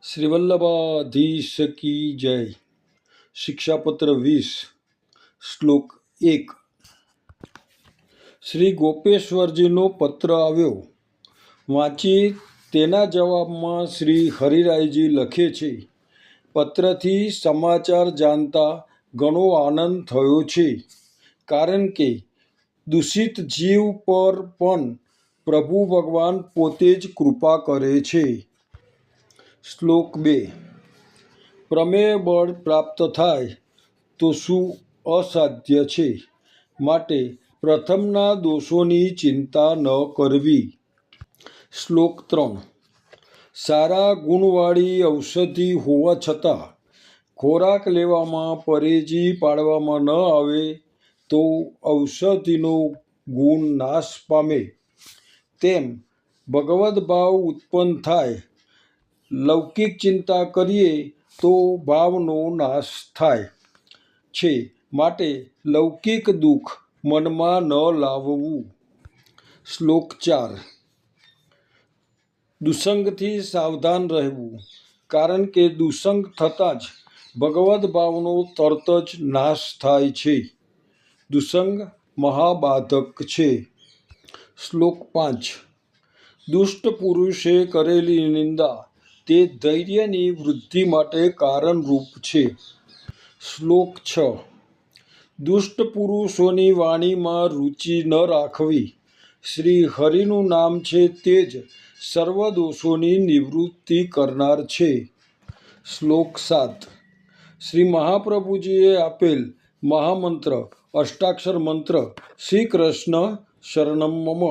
श्री वल्लभाधीश की जय। शिक्षापत्र 20 શ્લોક 1। શ્રી ગોપેશ્વરજીનો પત્ર આવ્યો વાંચી તેના જવાબમાં શ્રી હરિરાયજી લખે છે, પત્રથી સમાચાર જાણતા ઘણો આનંદ થયો છે, કારણ કે દૂષિત જીવ પર પણ પ્રભુ ભગવાન પોતે જ કૃપા કરે છે। શ્લોક 2। પ્રમેય બળ પ્રાપ્ત થાય તો શું અસાધ્ય છે, માટે પ્રથમના દોષોની ચિંતા ન કરવી। શ્લોક 3। સારા ગુણવાળી ઔષધિ હોવા છતાં ખોરાક લેવામાં પરેજી પાડવામાં ન આવે તો ઔષધિનો ગુણ નાશ પામે, તેમ ભગવદ ભાવ ઉત્પન્ન થાય। લૌકિક ચિંતા કરીએ તો ભાવનો નાશ થાય છે, માટે લૌકિક દુઃખ મનમાં ન લાવવું। શ્લોક 4। દુસંગથી સાવધાન રહેવું, કારણ કે દુસંગ થતાં જ ભગવદ ભાવનો તરત જ નાશ થાય છે। દુસંગ મહાબાધક છે। શ્લોક 5। દુષ્ટ પુરુષે કરેલી નિંદા તે ધૈર્યની વૃદ્ધિ માટે કારણરૂપ છે। શ્લોક 6। દુષ્ટ પુરુષોની વાણીમાં રુચિ ન રાખવી, શ્રી હરિનું નામ છે તે જ સર્વ દોષોની નિવૃત્તિ કરનાર છે। શ્લોક 7। શ્રી મહાપ્રભુજીએ આપેલ મહામંત્ર અષ્ટાક્ષર મંત્ર શ્રી કૃષ્ણ શરણમ મમ,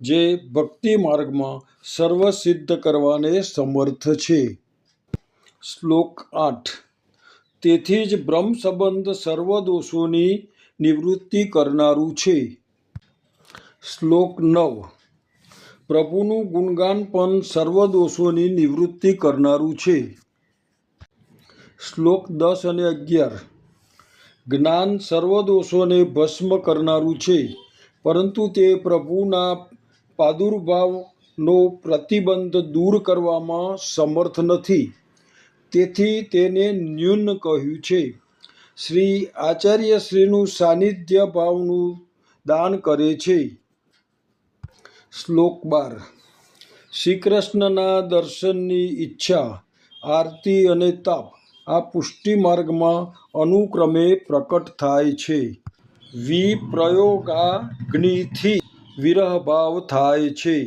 જે ભક્તિ માર્ગમાં સર્વ સિદ્ધ કરવાને સમર્થ છે। શ્લોક 8। તેથી જ બ્રહ્મ સંબંધ સર્વ દોષોની નિવૃત્તિ કરનારું છે। શ્લોક 9। પ્રભુનું ગુણગાન પણ સર્વ દોષોની નિવૃત્તિ કરનારું છે। શ્લોક 10 અને 11। જ્ઞાન સર્વ દોષોને ભસ્મ કરનારું છે, પરંતુ તે પ્રભુના પ્રાદુર્ભાવનો પ્રતિબંધ દૂર કરવામાં સમર્થ નથી, તેથી તેને ન્યૂન કહ્યું છે। શ્રી આચાર્યશ્રીનું સાનિધ્ય ભાવનું દાન કરે છે। શ્લોક 12। શ્રી કૃષ્ણના દર્શનની ઈચ્છા, આરતી અને તાપ આ પુષ્ટિ માર્ગમાં અનુક્રમે પ્રકટ થાય છે। વિપ્રયોગાગ્નિથી વિરહભાવ થાય છે।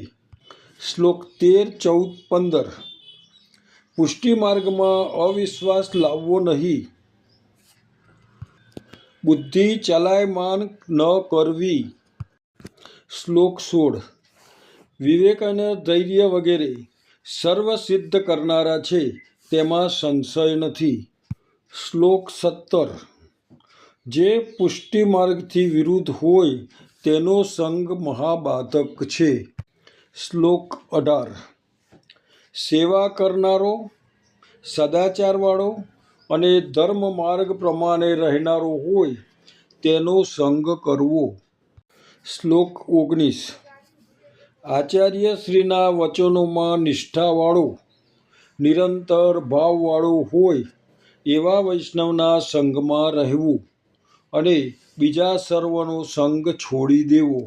શ્લોક 13, 14, 15। પુષ્ટિ માર્ગમાં અવિશ્વાસ લાવવો નહીં, બુદ્ધિ ચલાયમાન ન કરવી। શ્લોક 16। વિવેક અને ધૈર્ય વગેરે સર્વ સિદ્ધ કરનારા છે, તેમાં સંશય નથી। શ્લોક 17। જે પુષ્ટિ માર્ગથી વિરુદ્ધ હોય તેનો સંગ મહાબાધક છે। શ્લોક 18। સેવા કરનારો, સદાચારવાળો અને ધર્મ માર્ગ પ્રમાણે રહેનારો હોય તેનો સંગ કરવો। શ્લોક 19। આચાર્યશ્રીના વચનોમાં નિષ્ઠાવાળો, નિરંતર ભાવવાળો હોય એવા વૈષ્ણવના સંગમાં રહેવું અને બીજા સર્વનો સંગ છોડી દેવો।